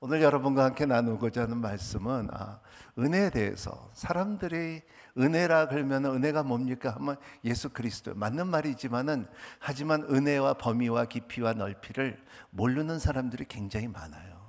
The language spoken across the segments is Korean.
오늘 여러분과 함께 나누고자 하는 말씀은 은혜에 대해서, 사람들이 은혜라 그러면 은혜가 뭡니까 하면 예수 그리스도, 맞는 말이지만은 하지만 은혜와 범위와 깊이와 넓이를 모르는 사람들이 굉장히 많아요.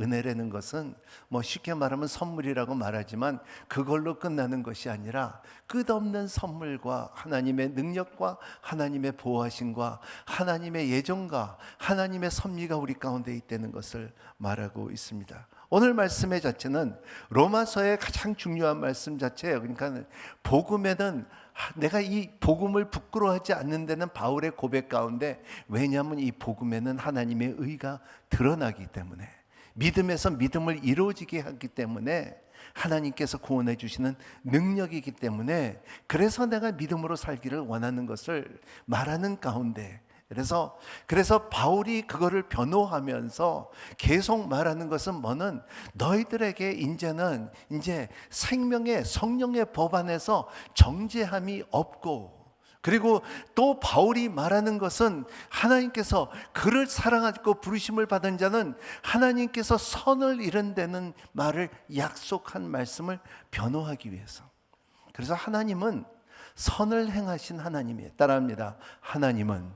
은혜라는 것은 쉽게 말하면 선물이라고 말하지만 그걸로 끝나는 것이 아니라 끝없는 선물과 하나님의 능력과 하나님의 보호하심과 하나님의 예정과 하나님의 섭리가 우리 가운데 있다는 것을 말하고 있습니다. 오늘 말씀의 자체는 로마서의 가장 중요한 말씀 자체예요. 그러니까 복음에는 내가 이 복음을 부끄러워하지 않는 데는 바울의 고백 가운데, 왜냐하면 이 복음에는 하나님의 의가 드러나기 때문에, 믿음에서 믿음을 이루어지게 하기 때문에, 하나님께서 구원해 주시는 능력이기 때문에, 그래서 내가 믿음으로 살기를 원하는 것을 말하는 가운데, 그래서 바울이 그거를 변호하면서 계속 말하는 것은 뭐는, 너희들에게 이제는 생명의 성령의 법 안에서 정죄함이 없고, 그리고 또 바울이 말하는 것은 하나님께서 그를 사랑하고 부르심을 받은 자는 하나님께서 선을 이룬다는 말을 약속한 말씀을 변호하기 위해서. 그래서 하나님은 선을 행하신 하나님이에요. 따라합니다. 하나님은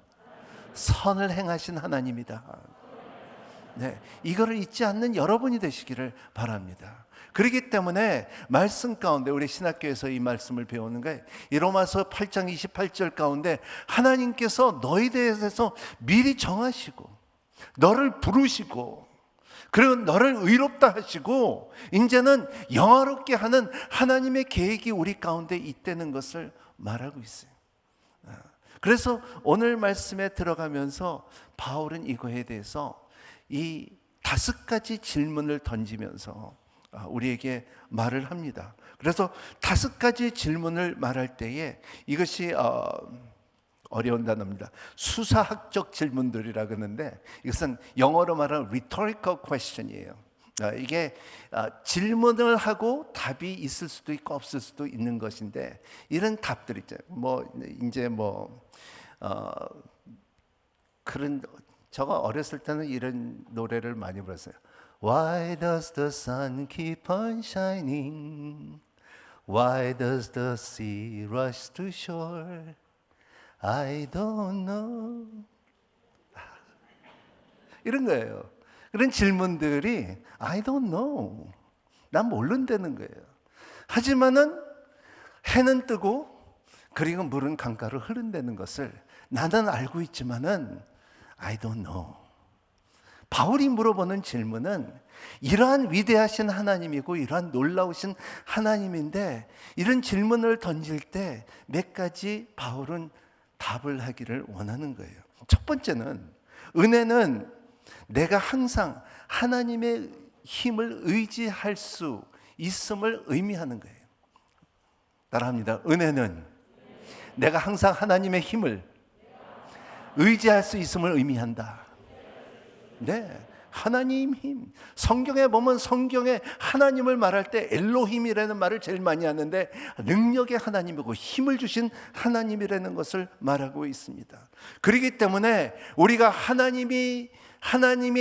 선을 행하신 하나님이다. 네, 이거를 잊지 않는 여러분이 되시기를 바랍니다. 그렇기 때문에 말씀 가운데, 우리 신학교에서 이 말씀을 배우는 거예요. 이 로마서 8장 28절 가운데 하나님께서 너희 대해서 미리 정하시고 너를 부르시고, 그리고 너를 의롭다 하시고 이제는 영화롭게 하는 하나님의 계획이 우리 가운데 있다는 것을 말하고 있어요. 그래서 오늘 말씀에 들어가면서 바울은 이거에 대해서 이 5가지 질문을 던지면서 우리에게 말을 합니다. 그래서 5가지 질문을 말할 때에, 이것이 어려운 단어입니다. 수사학적 질문들이라 그러는데, 이것은 영어로 말하는 rhetorical question이에요. 이게 질문을 하고 답이 있을 수도 있고 없을 수도 있는 것인데, 이런 답들 있잖아요. 제가 어렸을 때는 이런 노래를 많이 불렀어요. Why does the sun keep on shining? Why does the sea rush to shore? I don't know. 이런 거예요. 그런 질문들이 I don't know, 난 모른다는 거예요. 하지만은 해는 뜨고 그리고 물은 강가로 흐른다는 것을 나는 알고 있지만은 I don't know. 바울이 물어보는 질문은 이러한 위대하신 하나님이고 이러한 놀라우신 하나님인데, 이런 질문을 던질 때 몇 가지 바울은 답을 하기를 원하는 거예요. 첫 번째는, 은혜는 내가 항상 하나님의 힘을 의지할 수 있음을 의미하는 거예요. 따라합니다. 은혜는 내가 항상 하나님의 힘을 의지할 수 있음을 의미한다. 네, 하나님 힘. 성경에 보면, 성경에 하나님을 말할 때 엘로힘이라는 말을 제일 많이 하는데, 능력의 하나님이고 힘을 주신 하나님이라는 것을 말하고 있습니다. 그렇기 때문에 우리가 하나님의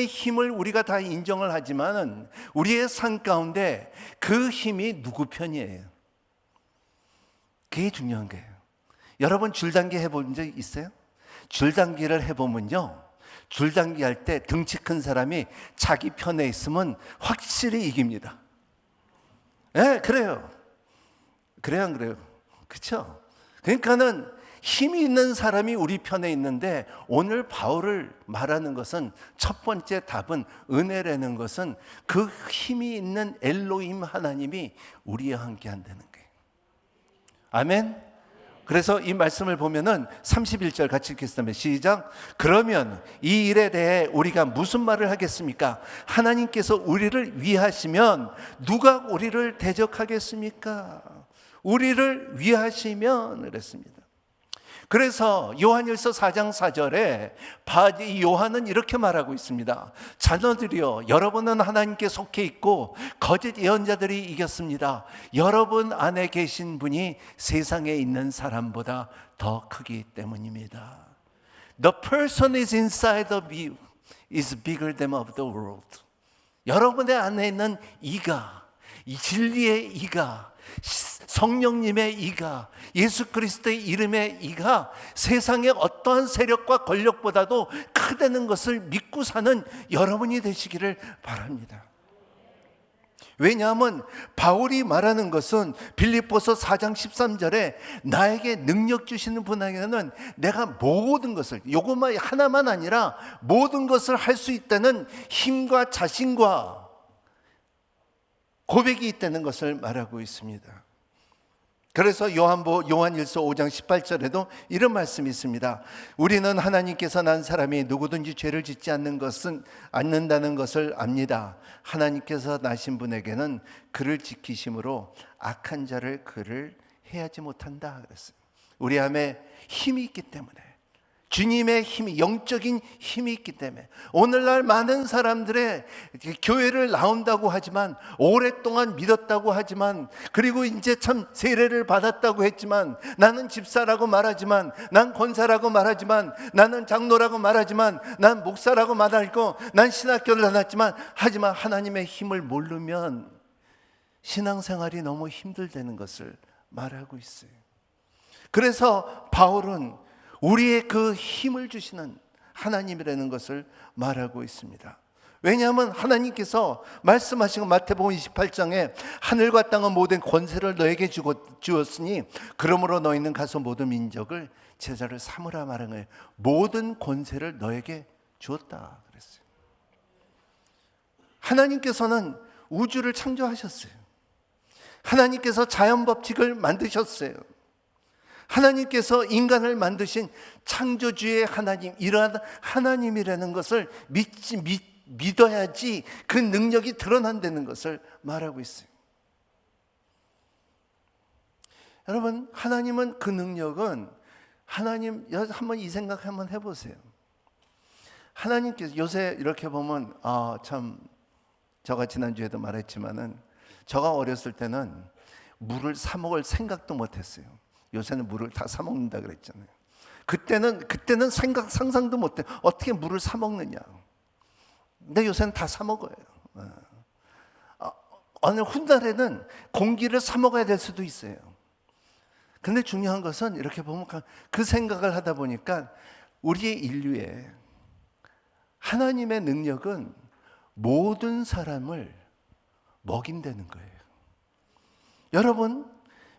힘을 우리가 다 인정을 하지만은, 우리의 삶 가운데 그 힘이 누구 편이에요? 그게 중요한 거예요. 여러분 줄당기 해본 적 있어요? 줄당기를 해보면요, 줄당기 할 때 덩치 큰 사람이 자기 편에 있으면 확실히 이깁니다. 네, 그래요. 그래요, 안 그래요? 그렇죠? 그러니까는 힘이 있는 사람이 우리 편에 있는데, 오늘 바울을 말하는 것은, 첫 번째 답은, 은혜라는 것은 그 힘이 있는 엘로힘 하나님이 우리와 함께 한다는 거예요. 아멘. 그래서 이 말씀을 보면은 31절 같이 읽겠습니다. 시작. 그러면 이 일에 대해 우리가 무슨 말을 하겠습니까? 하나님께서 우리를 위하시면 누가 우리를 대적하겠습니까? 우리를 위하시면, 그랬습니다. 그래서 요한일서 4장 4절에 요한은 이렇게 말하고 있습니다. 자녀들이여, 여러분은 하나님께 속해 있고 거짓 예언자들이 이겼습니다. 여러분 안에 계신 분이 세상에 있는 사람보다 더 크기 때문입니다. The person is inside of you is bigger than of the world. 여러분의 안에 있는 이가, 이 진리의 이가, 성령님의 이가, 예수 그리스도의 이름의 이가 세상의 어떠한 세력과 권력보다도 크다는 것을 믿고 사는 여러분이 되시기를 바랍니다. 왜냐하면 바울이 말하는 것은 빌립보서 4장 13절에 나에게 능력 주시는 분에게는 내가 모든 것을, 요것만 하나만 아니라 모든 것을 할 수 있다는 힘과 자신과 고백이 있다는 것을 말하고 있습니다. 그래서 요한일서 5장 18절에도 이런 말씀이 있습니다. 우리는 하나님께서 난 사람이 누구든지 죄를 짓지 않는다는 것을 압니다. 하나님께서 나신 분에게는 그를 지키심으로 악한 자를 그를 해하지 못한다 그랬어요. 우리 안에 힘이 있기 때문에, 주님의 힘이, 영적인 힘이 있기 때문에 오늘날 많은 사람들의 교회를 나온다고 하지만, 오랫동안 믿었다고 하지만, 그리고 이제 참 세례를 받았다고 했지만, 나는 집사라고 말하지만, 난 권사라고 말하지만, 나는 장로라고 말하지만, 난 목사라고 말하고, 난 신학교를 다녔지만, 하지만 하나님의 힘을 모르면 신앙생활이 너무 힘들다는 것을 말하고 있어요. 그래서 바울은 우리의 그 힘을 주시는 하나님이라는 것을 말하고 있습니다. 왜냐하면 하나님께서 말씀하신 마태복음 28장에 하늘과 땅은 모든 권세를 너에게 주었으니 그러므로 너희는 가서 모든 민족을 제자를 삼으라 말한 거예요. 모든 권세를 너에게 주었다 그랬어요. 하나님께서는 우주를 창조하셨어요. 하나님께서 자연 법칙을 만드셨어요. 하나님께서 인간을 만드신 창조주의 하나님, 이러한 하나님이라는 것을 믿어야지 그 능력이 드러난다는 것을 말하고 있어요. 여러분, 하나님은 그 능력은, 하나님, 한번 이 생각 한번 해보세요. 하나님께서 요새 이렇게 보면 참, 제가 지난주에도 말했지만은 제가 어렸을 때는 물을 사 먹을 생각도 못했어요. 요새는 물을 다 사 먹는다 그랬잖아요. 그때는 상상도 못해. 어떻게 물을 사 먹느냐. 근데 요새는 다 사 먹어요. 어느 훗날에는 공기를 사 먹어야 될 수도 있어요. 근데 중요한 것은 이렇게 보면 그 생각을 하다 보니까 우리의 인류에 하나님의 능력은 모든 사람을 먹인다는 거예요. 여러분,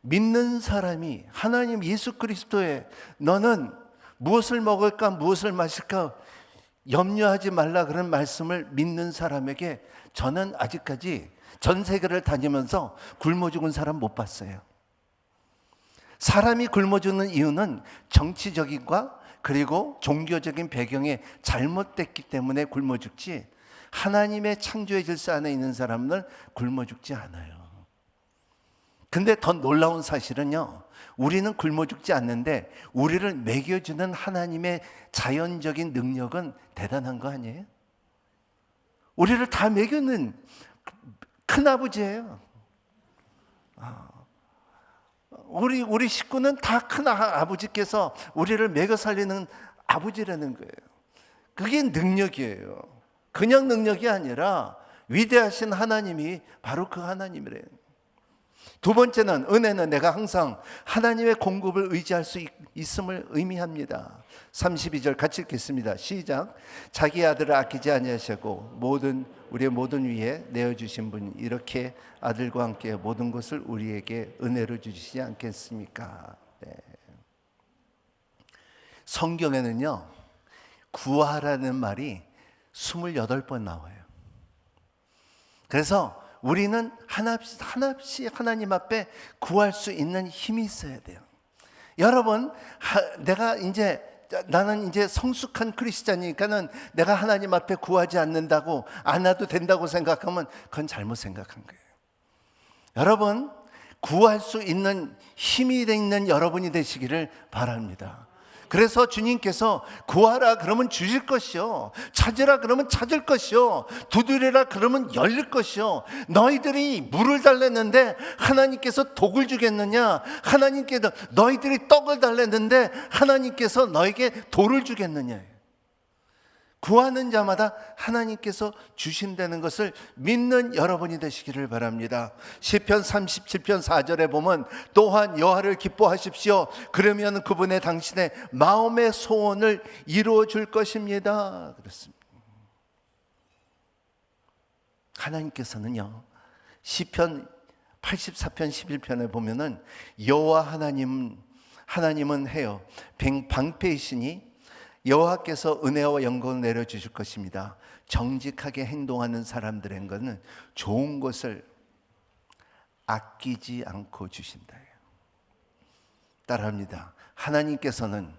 믿는 사람이 하나님 예수 그리스도에 너는 무엇을 먹을까 무엇을 마실까 염려하지 말라 그런 말씀을 믿는 사람에게 저는 아직까지 전 세계를 다니면서 굶어 죽은 사람 못 봤어요. 사람이 굶어 죽는 이유는 정치적인과 그리고 종교적인 배경이 잘못됐기 때문에 굶어 죽지, 하나님의 창조의 질서 안에 있는 사람은 굶어 죽지 않아요. 근데 더 놀라운 사실은요, 우리는 굶어 죽지 않는데 우리를 먹여주는 하나님의 자연적인 능력은 대단한 거 아니에요? 우리를 다 먹이는 큰아버지예요. 우리 식구는 다 큰아버지께서 우리를 먹여 살리는 아버지라는 거예요. 그게 능력이에요. 그냥 능력이 아니라 위대하신 하나님이 바로 그 하나님이래요. 두 번째는, 은혜는 내가 항상 하나님의 공급을 의지할 수 있음을 의미합니다. 32절 같이 읽겠습니다. 시작. 자기 아들을 아끼지 아니하시고 우리의 모든 위에 내어주신 분, 이렇게 아들과 함께 모든 것을 우리에게 은혜로 주시지 않겠습니까? 네. 성경에는요, 구하라는 말이 28번 나와요. 그래서 우리는 하나씩 하나님 앞에 구할 수 있는 힘이 있어야 돼요. 여러분, 나는 이제 성숙한 크리스찬이니까는 내가 하나님 앞에 구하지 않는다고, 안 와도 된다고 생각하면 그건 잘못 생각한 거예요. 여러분, 구할 수 있는 힘이 있는 여러분이 되시기를 바랍니다. 그래서 주님께서 구하라 그러면 주실 것이요, 찾으라 그러면 찾을 것이요, 두드리라 그러면 열릴 것이요. 너희들이 물을 달랬는데 하나님께서 독을 주겠느냐? 하나님께서 너희들이 떡을 달랬는데 하나님께서 너에게 돌을 주겠느냐? 구하는 자마다 하나님께서 주신다는 것을 믿는 여러분이 되시기를 바랍니다. 시편 37편 4절에 보면 또한 여호와를 기뻐하십시오. 그러면 그분의 당신의 마음의 소원을 이루어 줄 것입니다. 그렇습니다. 하나님께서는요, 시편 84편 11편에 보면은 여호와 하나님은 해요 방패이시니 여호와께서 은혜와 영광을 내려주실 것입니다. 정직하게 행동하는 사람들에게는 좋은 것을 아끼지 않고 주신다. 따라합니다. 하나님께서는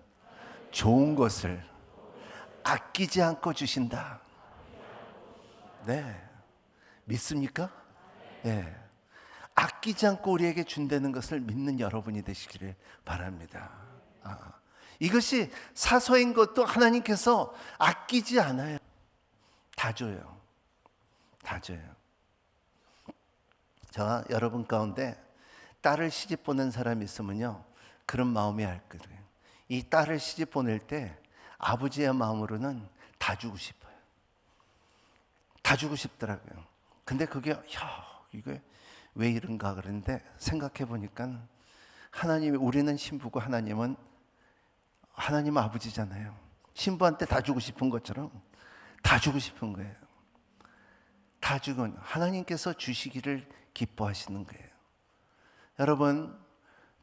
좋은 것을 아끼지 않고 주신다. 네, 믿습니까? 네. 아끼지 않고 우리에게 준다는 것을 믿는 여러분이 되시기를 바랍니다. 이것이 사소한 것도 하나님께서 아끼지 않아요. 다 줘요. 다 줘요. 제가 여러분 가운데 딸을 시집 보낸 사람이 있으면요, 그런 마음이 알 거예요. 이 딸을 시집 보낼 때 아버지의 마음으로는 다 주고 싶어요. 다 주고 싶더라고요. 근데 그게 이게 왜 이런가 그러는데 생각해 보니까 우리는 신부고 하나님은 아버지잖아요. 신부한테 다 주고 싶은 것처럼 다 주고 싶은 거예요. 다 주건 하나님께서 주시기를 기뻐하시는 거예요. 여러분,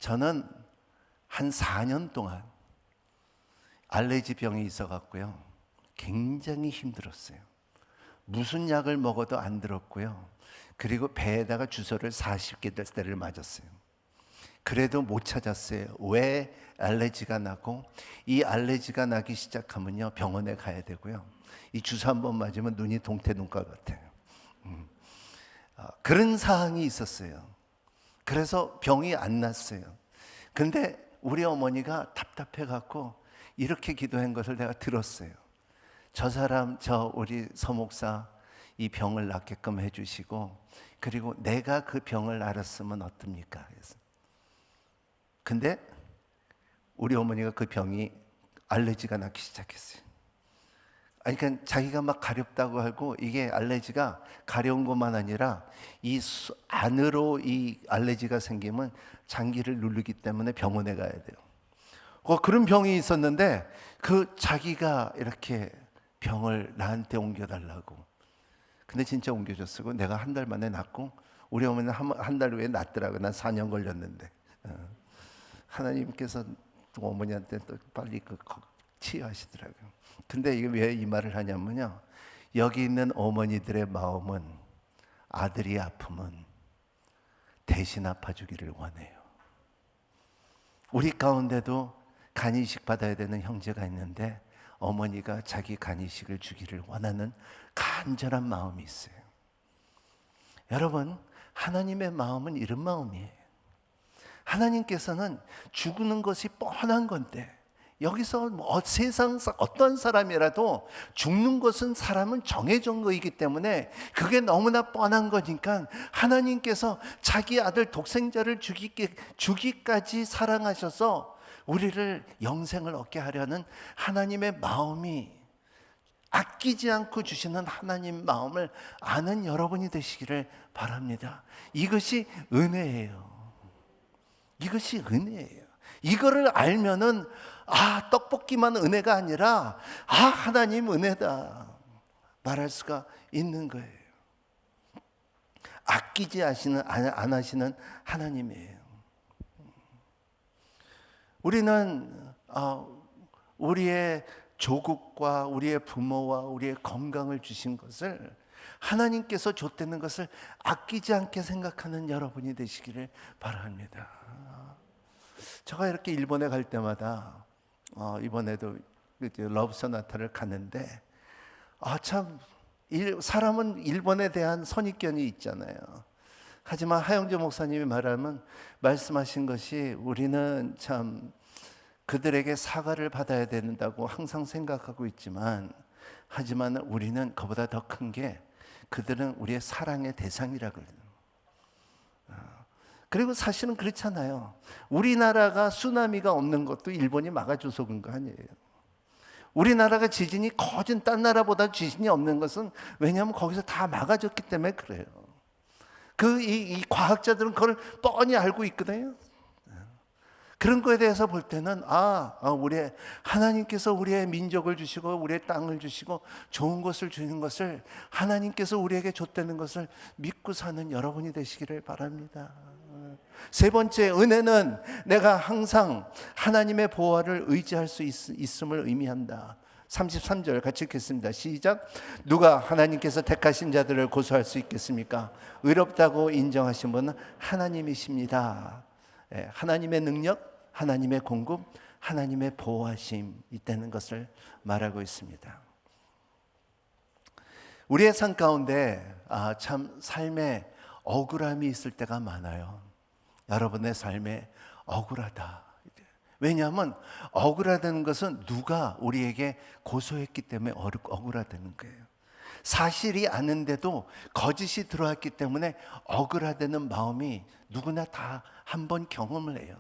저는 한 4년 동안 알레르기 병이 있어갖고요, 굉장히 힘들었어요. 무슨 약을 먹어도 안 들었고요. 그리고 배에다가 주사를 40개를 맞았어요. 그래도 못 찾았어요. 왜 알레르기가 나고, 이 알레르기가 나기 시작하면요, 병원에 가야 되고요. 이 주사 한 번 맞으면 눈이 동태 눈깔 같아요. 그런 상황이 있었어요. 그래서 병이 안 났어요. 근데 우리 어머니가 답답해갖고 이렇게 기도한 것을 내가 들었어요. 우리 서목사 이 병을 낫게끔 해주시고, 그리고 내가 그 병을 앓았으면 어떻습니까? 근데 우리 어머니가 그 병이 알레르기가 나기 시작했어요. 그러니까 자기가 막 가렵다고 하고, 이게 알레르기가 가려운 것만 아니라 이 안으로 이 알레르기가 생기면 장기를 누르기 때문에 병원에 가야 돼요. 그런 병이 있었는데 자기가 이렇게 병을 나한테 옮겨달라고. 근데 진짜 옮겨줬고, 내가 한 달 만에 낫고, 우리 어머니는 한 달 후에 낫더라고요. 난 4년 걸렸는데. 하나님께서 또 어머니한테 또 빨리 치유하시더라고요. 근데 이게 왜 이 말을 하냐면요, 여기 있는 어머니들의 마음은 아들이 아프면 대신 아파주기를 원해요. 우리 가운데도 간이식 받아야 되는 형제가 있는데 어머니가 자기 간이식을 주기를 원하는 간절한 마음이 있어요. 여러분, 하나님의 마음은 이런 마음이에요. 하나님께서는 죽는 것이 뻔한 건데, 여기서 세상 어떤 사람이라도 죽는 것은 사람은 정해진 거이기 때문에 그게 너무나 뻔한 거니까 하나님께서 자기 아들 독생자를 주기까지 사랑하셔서 우리를 영생을 얻게 하려는 하나님의 마음이, 아끼지 않고 주시는 하나님 마음을 아는 여러분이 되시기를 바랍니다. 이것이 은혜예요. 이것이 은혜예요. 이거를 알면은 떡볶이만 은혜가 아니라 하나님 은혜다 말할 수가 있는 거예요. 아끼지 안 하시는 하나님이에요. 우리는 우리의 조국과 우리의 부모와 우리의 건강을 주신 것을, 하나님께서 줬다는 것을 아끼지 않게 생각하는 여러분이 되시기를 바랍니다. 제가 이렇게 일본에 갈 때마다 이번에도 러브 소나타를 갔는데 참 사람은 일본에 대한 선입견이 있잖아요. 하지만 하영재 목사님이 말씀하신 것이, 우리는 참 그들에게 사과를 받아야 된다고 항상 생각하고 있지만, 하지만 우리는 그보다 더 큰 게, 그들은 우리의 사랑의 대상이라고 그래요. 그리고 사실은 그렇잖아요. 우리나라가 쓰나미가 없는 것도 일본이 막아줘서 그런 거 아니에요. 우리나라가 지진이 거진 딴 나라보다 지진이 없는 것은 왜냐하면 거기서 다 막아졌기 때문에 그래요. 이 과학자들은 그걸 뻔히 알고 있거든요. 그런 거에 대해서 볼 때는 우리 하나님께서 우리의 민족을 주시고 우리의 땅을 주시고 좋은 것을 주는 것을 하나님께서 우리에게 줬다는 것을 믿고 사는 여러분이 되시기를 바랍니다. 세 번째, 은혜는 내가 항상 하나님의 보호를 의지할 수 있음을 의미한다. 33절 같이 읽겠습니다. 시작. 누가 하나님께서 택하신 자들을 고소할 수 있겠습니까? 의롭다고 인정하신 분은 하나님이십니다. 하나님의 능력, 하나님의 공급, 하나님의 보호하심 있다는 것을 말하고 있습니다. 우리의 삶 가운데 참 삶에 억울함이 있을 때가 많아요. 여러분의 삶에 억울하다. 왜냐하면 억울하다는 것은 누가 우리에게 고소했기 때문에 억울하다는 거예요. 사실이 아는데도 거짓이 들어왔기 때문에 억울하다는 마음이 누구나 다 한 번 경험을 해요.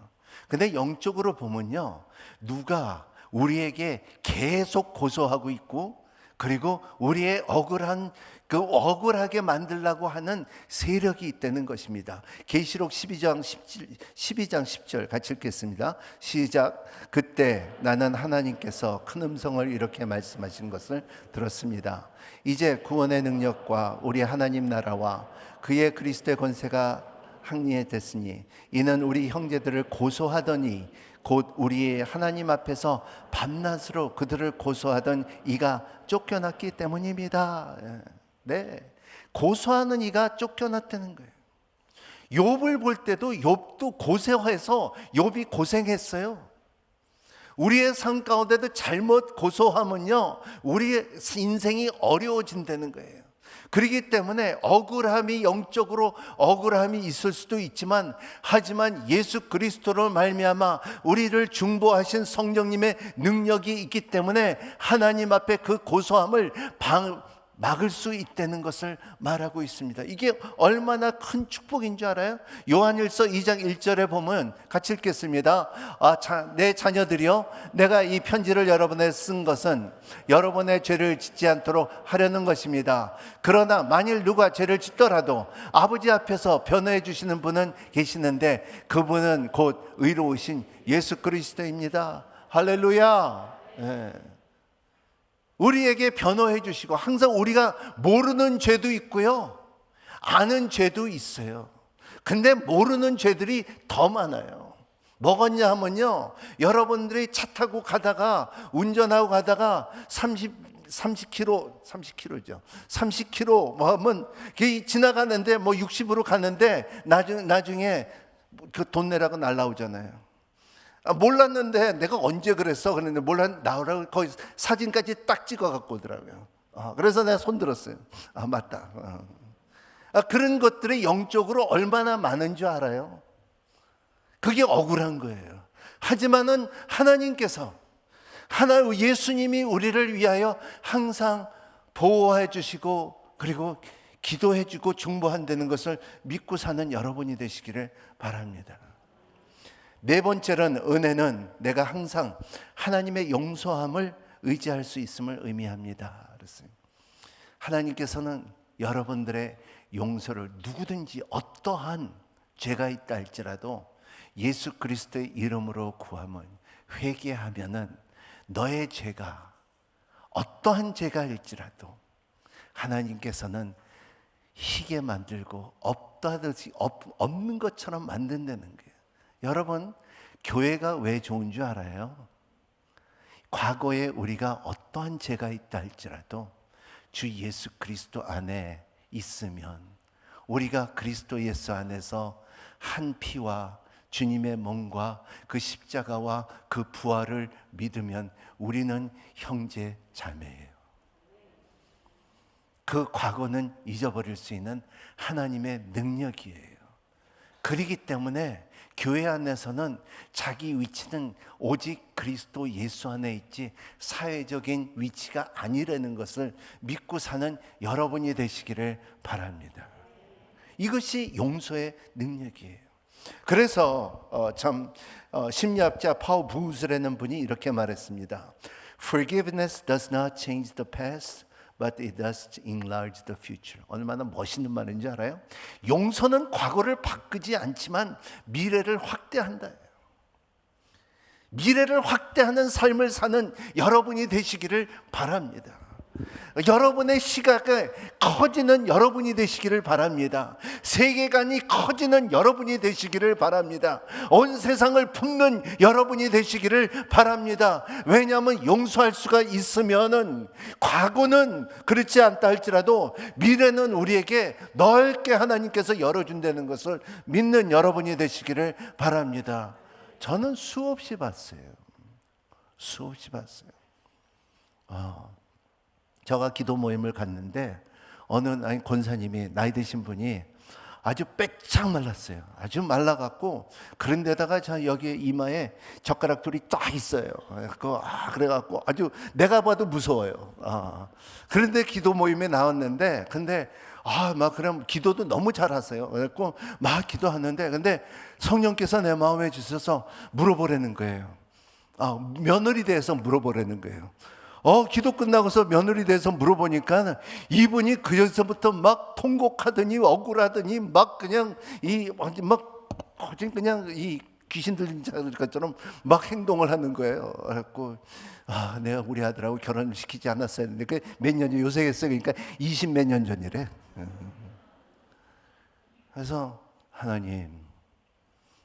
근데 영적으로 보면요, 누가 우리에게 계속 고소하고 있고, 그리고 우리의 억울하게 만들려고 하는 세력이 있다는 것입니다. 계시록 12장 10절 같이 읽겠습니다. 시작. 그때 나는 하나님께서 큰 음성을 이렇게 말씀하신 것을 들었습니다. 이제 구원의 능력과 우리 하나님 나라와 그의 그리스도의 권세가 항리했으니 이는 우리 형제들을 고소하더니 곧 우리의 하나님 앞에서 밤낮으로 그들을 고소하던 이가 쫓겨났기 때문입니다. 네, 고소하는 이가 쫓겨났다는 거예요. 욥을 볼 때도 욥도 고소해서 욥이 고생했어요. 우리의 삶 가운데도 잘못 고소하면요, 우리의 인생이 어려워진다는 거예요. 그렇기 때문에 억울함이, 영적으로 억울함이 있을 수도 있지만, 하지만 예수 그리스도로 말미암아 우리를 중보하신 성령님의 능력이 있기 때문에 하나님 앞에 그 고소함을 막을 수 있다는 것을 말하고 있습니다. 이게 얼마나 큰 축복인 줄 알아요? 요한일서 2장 1절에 보면 같이 읽겠습니다. 내 자녀들이여, 내가 이 편지를 여러분에 쓴 것은 여러분의 죄를 짓지 않도록 하려는 것입니다. 그러나 만일 누가 죄를 짓더라도 아버지 앞에서 변호해 주시는 분은 계시는데 그분은 곧 의로우신 예수 그리스도입니다. 할렐루야. 네. 우리에게 변호해 주시고, 항상 우리가 모르는 죄도 있고요, 아는 죄도 있어요. 근데 모르는 죄들이 더 많아요. 뭐겠냐 하면요, 여러분들이 차 타고 가다가, 운전하고 가다가 30km죠. 30km 뭐 하면 지나가는데 60으로 가는데 나중에 그 돈 내라고 날라오잖아요. 몰랐는데 내가 언제 그랬어? 그랬는데 나오라고 거기 사진까지 딱 찍어 갖고 오더라고요. 그래서 내가 손 들었어요. 맞다. 그런 것들이 영적으로 얼마나 많은 줄 알아요? 그게 억울한 거예요. 하지만은 하나님께서, 예수님이 우리를 위하여 항상 보호해 주시고, 그리고 기도해 주고 중보한다는 것을 믿고 사는 여러분이 되시기를 바랍니다. 네 번째는, 은혜는 내가 항상 하나님의 용서함을 의지할 수 있음을 의미합니다. 그랬어요. 하나님께서는 여러분들의 용서를, 누구든지 어떠한 죄가 있다 할지라도 예수 그리스도의 이름으로 구하면, 회개하면은 너의 죄가 어떠한 죄가 일지라도 하나님께서는 희게 만들고 없다듯이 없는 것처럼 만든다는 거예요. 여러분, 교회가 왜 좋은 줄 알아요? 과거에 우리가 어떠한 죄가 있다 할지라도 주 예수 그리스도 안에 있으면, 우리가 그리스도 예수 안에서 한 피와 주님의 몸과 그 십자가와 그 부활을 믿으면 우리는 형제 자매예요. 그 과거는 잊어버릴 수 있는 하나님의 능력이에요. 그렇기 때문에 교회 안에서는 자기 위치는 오직 그리스도 예수 안에 있지 사회적인 위치가 아니라는 것을 믿고 사는 여러분이 되시기를 바랍니다. 이것이 용서의 능력이에요. 그래서 심리학자 파울 부스라는 분이 이렇게 말했습니다. Forgiveness does not change the past, but it does enlarge the future. 얼마나 멋있는 말인지 알아요? 용서는 과거를 바꾸지 않지만 미래를 확대한다. 미래를 확대하는 삶을 사는 여러분이 되시기를 바랍니다. 여러분의 시각이 커지는 여러분이 되시기를 바랍니다. 세계관이 커지는 여러분이 되시기를 바랍니다. 온 세상을 품는 여러분이 되시기를 바랍니다. 왜냐하면 용서할 수가 있으면은 과거는 그렇지 않다 할지라도 미래는 우리에게 넓게 하나님께서 열어준다는 것을 믿는 여러분이 되시기를 바랍니다. 저는 수없이 봤어요. 제가 기도 모임을 갔는데 어느 권사님이 나이 드신 분이 아주 빼짝 말랐어요. 아주 말라갖고 그런데다가 여기 이마에 젓가락돌이 딱 있어요. 그래갖고 아주 내가 봐도 무서워요. 그런데 기도 모임에 나왔는데 근데 막 그럼 기도도 너무 잘하세요. 그래갖고 막 기도하는데 근데 성령께서 내 마음에 주셔서 물어보라는 거예요. 며느리 대해서 물어보라는 거예요. 기도 끝나고서 며느리 대해서 물어보니까 이분이 그제서부터 막 통곡하더니 억울하더니 막 그냥 그냥 이 귀신 들린 것처럼 막 행동을 하는 거예요. 그래갖고 내가 우리 아들하고 결혼을 시키지 않았어야 했는데 몇 년 전 요새 했어요. 그러니까 20 몇 년 전이래. 그래서 하나님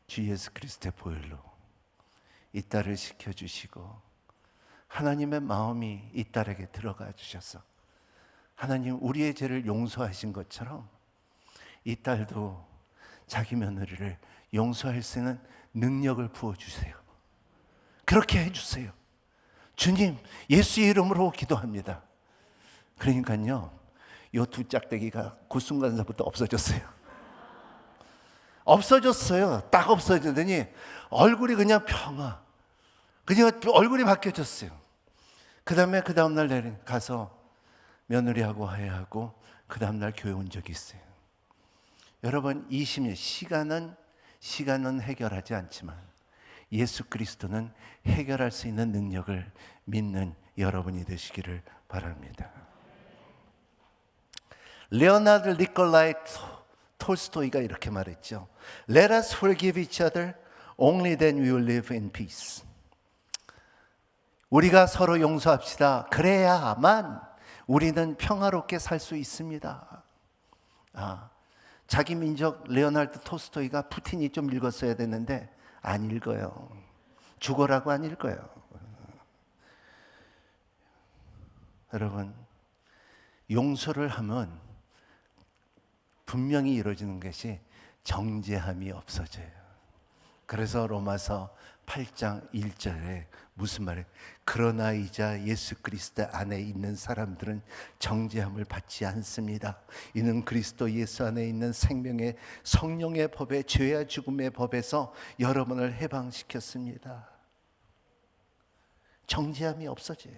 주 예수 그리스도의 보혈로 이 딸을 지켜주시고 하나님의 마음이 이 딸에게 들어가 주셔서 하나님 우리의 죄를 용서하신 것처럼 이 딸도 자기 며느리를 용서할 수 있는 능력을 부어주세요. 그렇게 해주세요. 주님 예수의 이름으로 기도합니다. 그러니까요 이 두 짝대기가 그 순간서부터 없어졌어요. 딱 없어지더니 얼굴이 그냥 평화, 그냥 얼굴이 바뀌어졌어요. 그 다음날 가서 며느리하고 화해하고 그 다음날 교회 온 적이 있어요. 여러분 20년 시간은 해결하지 않지만 예수 그리스도는 해결할 수 있는 능력을 믿는 여러분이 되시기를 바랍니다. 레오나르도 니콜라이 톨스토이가 이렇게 말했죠. Let us forgive each other, only then we will live in peace. 우리가 서로 용서합시다. 그래야만 우리는 평화롭게 살 수 있습니다. 자기 민족 레오나르도 톨스토이가 푸틴이 좀 읽었어야 되는데 안 읽어요. 죽어라고 안 읽어요. 여러분 용서를 하면 분명히 이루어지는 것이 정죄함이 없어져요. 그래서 로마서 8장 1절에 무슨 말이에요? 그러나 이제 예수 그리스도 안에 있는 사람들은 정죄함을 받지 않습니다. 이는 그리스도 예수 안에 있는 생명의 성령의 법에 죄와 죽음의 법에서 여러분을 해방시켰습니다. 정죄함이 없어져요.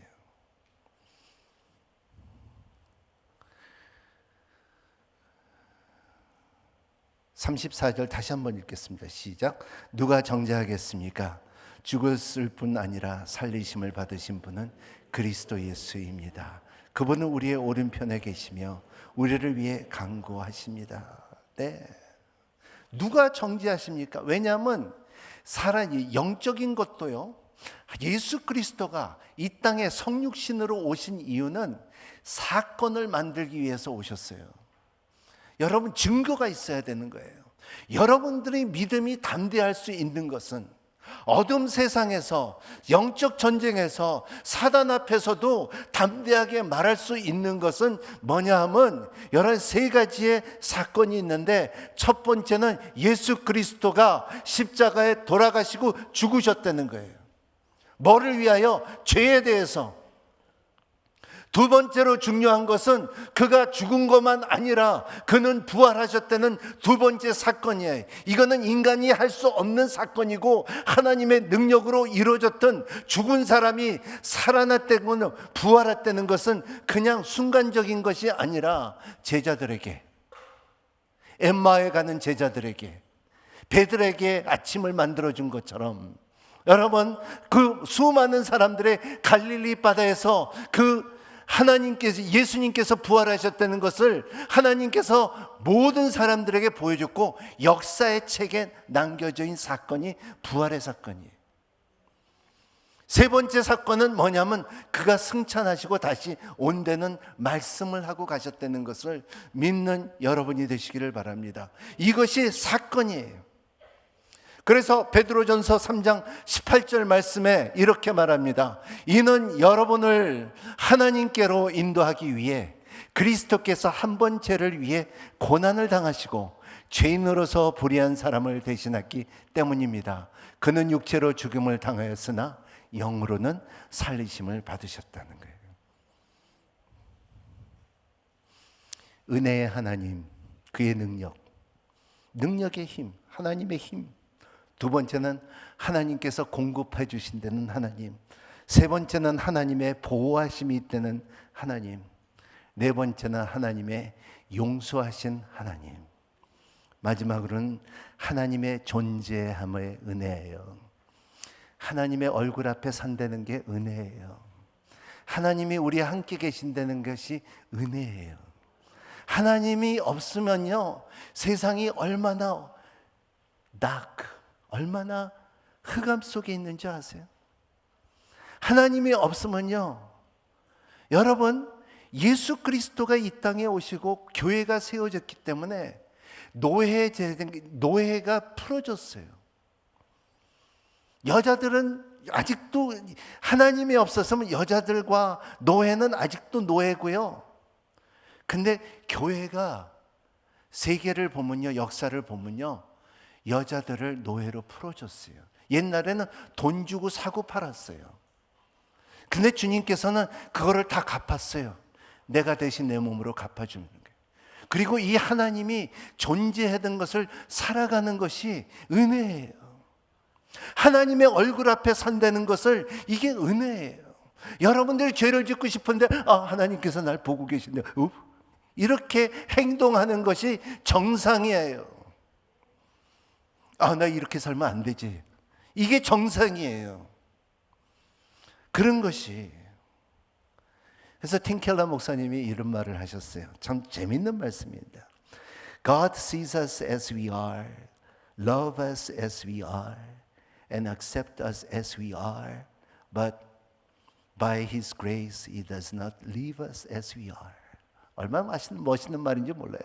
34절 다시 한번 읽겠습니다. 시작. 누가 정죄하겠습니까? 죽었을 뿐 아니라 살리심을 받으신 분은 그리스도 예수입니다. 그분은 우리의 오른편에 계시며 우리를 위해 간구하십니다. 네. 누가 정죄하십니까? 왜냐하면 사람이 영적인 것도요. 예수 그리스도가 이 땅에 성육신으로 오신 이유는 사건을 만들기 위해서 오셨어요. 여러분 증거가 있어야 되는 거예요. 여러분들의 믿음이 담대할 수 있는 것은 어둠 세상에서 영적 전쟁에서 사단 앞에서도 담대하게 말할 수 있는 것은 뭐냐 하면 여러 세 가지의 사건이 있는데 첫 번째는 예수 그리스도가 십자가에 돌아가시고 죽으셨다는 거예요. 뭐를 위하여? 죄에 대해서. 두 번째로 중요한 것은 그가 죽은 것만 아니라 그는 부활하셨다는 두 번째 사건이에요. 이거는 인간이 할 수 없는 사건이고 하나님의 능력으로 이루어졌던 죽은 사람이 살아났다는 부활했다는 것은 그냥 순간적인 것이 아니라 제자들에게, 엠마오에 가는 제자들에게, 베드로에게 아침을 만들어준 것처럼 여러분, 그 수많은 사람들의 갈릴리 바다에서 그 하나님께서, 예수님께서 부활하셨다는 것을 하나님께서 모든 사람들에게 보여줬고 역사의 책에 남겨져 있는 사건이 부활의 사건이에요. 세 번째 사건은 뭐냐면 그가 승천하시고 다시 온다는 말씀을 하고 가셨다는 것을 믿는 여러분이 되시기를 바랍니다. 이것이 사건이에요. 그래서 베드로전서 3장 18절 말씀에 이렇게 말합니다. 이는 여러분을 하나님께로 인도하기 위해 그리스도께서 한 번 죄를 위해 고난을 당하시고 죄인으로서 불의한 사람을 대신했기 때문입니다. 그는 육체로 죽음을 당하였으나 영으로는 살리심을 받으셨다는 거예요. 은혜의 하나님, 그의 능력의 힘, 하나님의 힘. 두 번째는 하나님께서 공급해 주신다는 하나님. 세 번째는 하나님의 보호하심이 있다는 하나님. 네 번째는 하나님의 용서하신 하나님. 마지막으로는 하나님의 존재함의 은혜예요. 하나님의 얼굴 앞에 산다는 게 은혜예요. 하나님이 우리 함께 계신다는 것이 은혜예요. 하나님이 없으면요, 세상이 얼마나 얼마나 흑암 속에 있는 줄 아세요? 하나님이 없으면요, 여러분, 예수 그리스도가 이 땅에 오시고 교회가 세워졌기 때문에 노예가 풀어졌어요. 여자들은 아직도 하나님이 없었으면 여자들과 노예는 아직도 노예고요. 근데 교회가 세계를 보면요, 역사를 보면요, 여자들을 노예로 풀어줬어요. 옛날에는 돈 주고 사고 팔았어요. 근데 주님께서는 그거를 다 갚았어요. 내가 대신 내 몸으로 갚아주는 거예요. 그리고 이 하나님이 존재하던 것을 살아가는 것이 은혜예요. 하나님의 얼굴 앞에 산다는 것을, 이게 은혜예요. 여러분들이 죄를 짓고 싶은데 하나님께서 날 보고 계신데 이렇게 행동하는 것이 정상이에요. 나 이렇게 살면 안 되지. 이게 정상이에요. 그런 것이. 그래서 팀켈러 목사님이 이런 말을 하셨어요. 참 재밌는 말씀입니다. God sees us as we are, love us as we are, and accept us as we are, but by His grace He does not leave us as we are. 얼마나 멋있는 말인지 몰라요.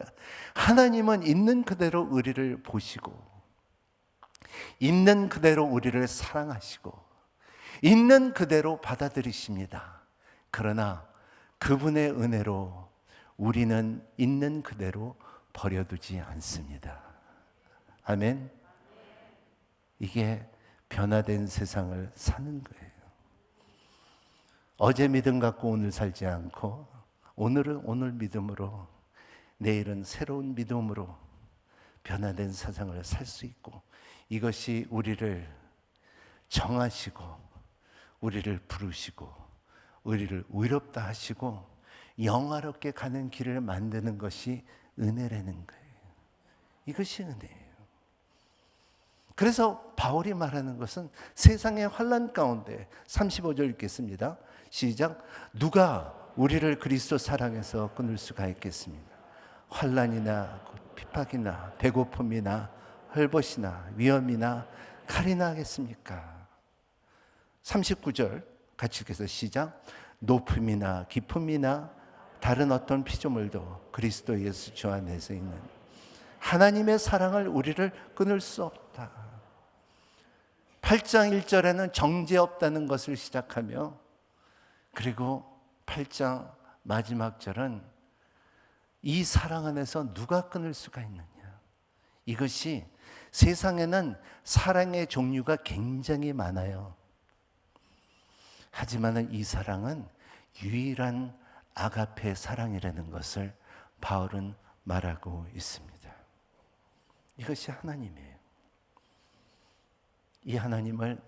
하나님은 있는 그대로 우리를 보시고, 있는 그대로 우리를 사랑하시고, 있는 그대로 받아들이십니다. 그러나 그분의 은혜로 우리는 있는 그대로 버려두지 않습니다. 아멘. 이게 변화된 세상을 사는 거예요. 어제 믿음 갖고 오늘 살지 않고, 오늘은 오늘 믿음으로, 내일은 새로운 믿음으로 변화된 세상을 살 수 있고, 이것이 우리를 정하시고 우리를 부르시고 우리를 의롭다 하시고 영화롭게 가는 길을 만드는 것이 은혜라는 거예요. 이것이 은혜예요. 그래서 바울이 말하는 것은 세상의 환난 가운데, 35절 읽겠습니다. 시작. 누가 우리를 그리스도 사랑에서 끊을 수가 있겠습니까? 환난이나 핍박이나 배고픔이나 헐벗이나 위험이나 칼이나 하겠습니까? 39절 같이 읽어서 시작. 높음이나 깊음이나 다른 어떤 피조물도 그리스도 예수 주 안에서 있는 하나님의 사랑을 우리를 끊을 수 없다. 8장 1절에는 정죄 없다는 것을 시작하며, 그리고 8장 마지막 절은 이 사랑 안에서 누가 끊을 수가 있느냐. 이것이, 세상에는 사랑의 종류가 굉장히 많아요. 하지만 이 사랑은 유일한 아가페 사랑이라는 것을 바울은 말하고 있습니다. 이것이 하나님이에요. 이 하나님을,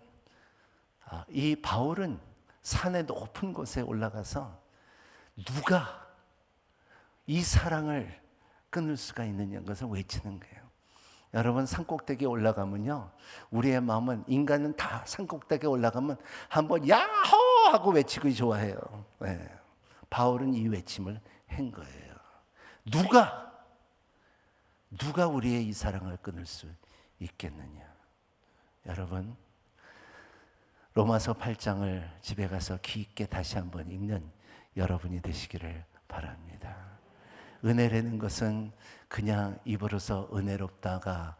이 바울은 산의 높은 곳에 올라가서 누가 이 사랑을 끊을 수가 있느냐는 것을 외치는 거예요. 여러분 산꼭대기에 올라가면요, 우리의 마음은, 인간은 다 산꼭대기에 올라가면 한번 야호 하고 외치고 좋아해요. 네. 바울은 이 외침을 한 거예요. 누가 우리의 이 사랑을 끊을 수 있겠느냐. 여러분, 로마서 8장을 집에 가서 깊게 다시 한번 읽는 여러분이 되시기를 바랍니다. 은혜라는 것은 그냥 입으로서 은혜롭다가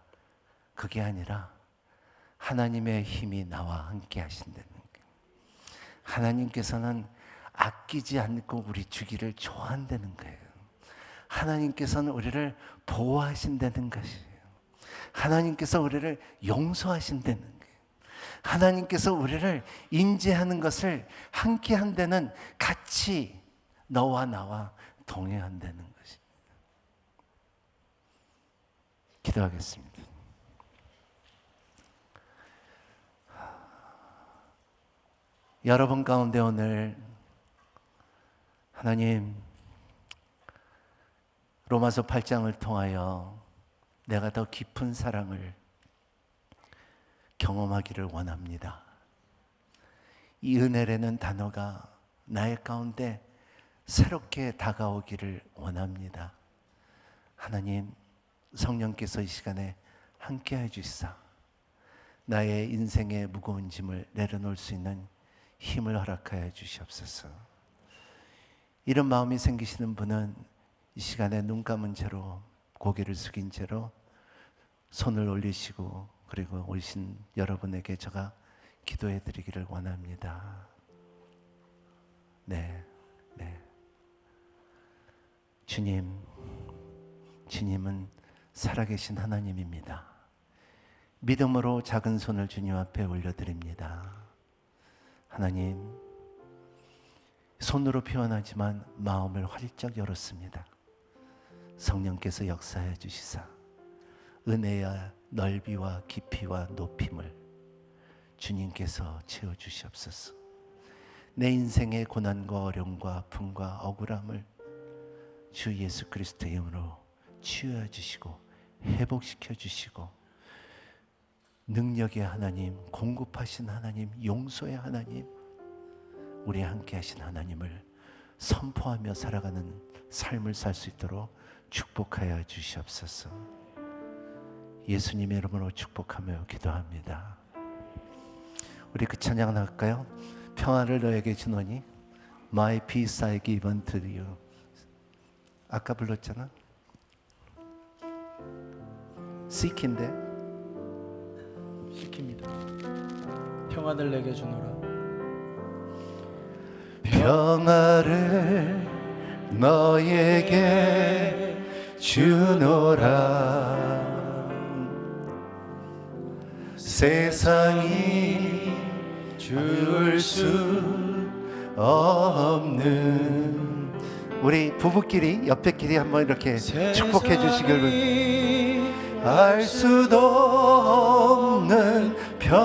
그게 아니라 하나님의 힘이 나와 함께 하신다는 거예요. 하나님께서는 아끼지 않고 우리 주기를 좋아한다는 거예요. 하나님께서는 우리를 보호하신다는 것이에요. 하나님께서 우리를 용서하신다는 거예요. 하나님께서 우리를 인지하는 것을 함께 한다는, 같이 너와 나와 동행한다는 것입니다. 기도하겠습니다. 여러분 가운데 오늘 하나님, 로마서 8장을 통하여 내가 더 깊은 사랑을 경험하기를 원합니다. 이 은혜라는 단어가 나의 가운데 새롭게 다가오기를 원합니다. 하나님, 성령께서 이 시간에 함께해 주시사 나의 인생의 무거운 짐을 내려놓을 수 있는 힘을 허락하여 주시옵소서. 이런 마음이 생기시는 분은 이 시간에 눈 감은 채로, 고개를 숙인 채로 손을 올리시고, 그리고 오신 여러분에게 제가 기도해 드리기를 원합니다. 네. 주님은 살아계신 하나님입니다. 믿음으로 작은 손을 주님 앞에 올려드립니다. 하나님, 손으로 표현하지만 마음을 활짝 열었습니다. 성령께서 역사해 주시사 은혜와 넓이와 깊이와 높임을 주님께서 채워주시옵소서. 내 인생의 고난과 어려움과 아픔과 억울함을 주 예수 그리스도의 이름으로 치유해 주시고 회복시켜 주시고, 능력의 하나님, 공급하신 하나님, 용서의 하나님, 우리 함께 하신 하나님을 선포하며 살아가는 삶을 살 수 있도록 축복하여 주시옵소서. 예수님의 이름으로 축복하며 기도합니다. 우리 그 찬양 할까요? 평안을 너에게 주노니 My peace I give unto you. 아까 불렀잖아. 시키인데 시킵니다. 평안을 내게 주노라. 평안을 너에게 주노라. 세상이 줄 수 없는, 우리 부부끼리 옆에끼리 한번 이렇게 축복해 주시길. 알 수도 없는 평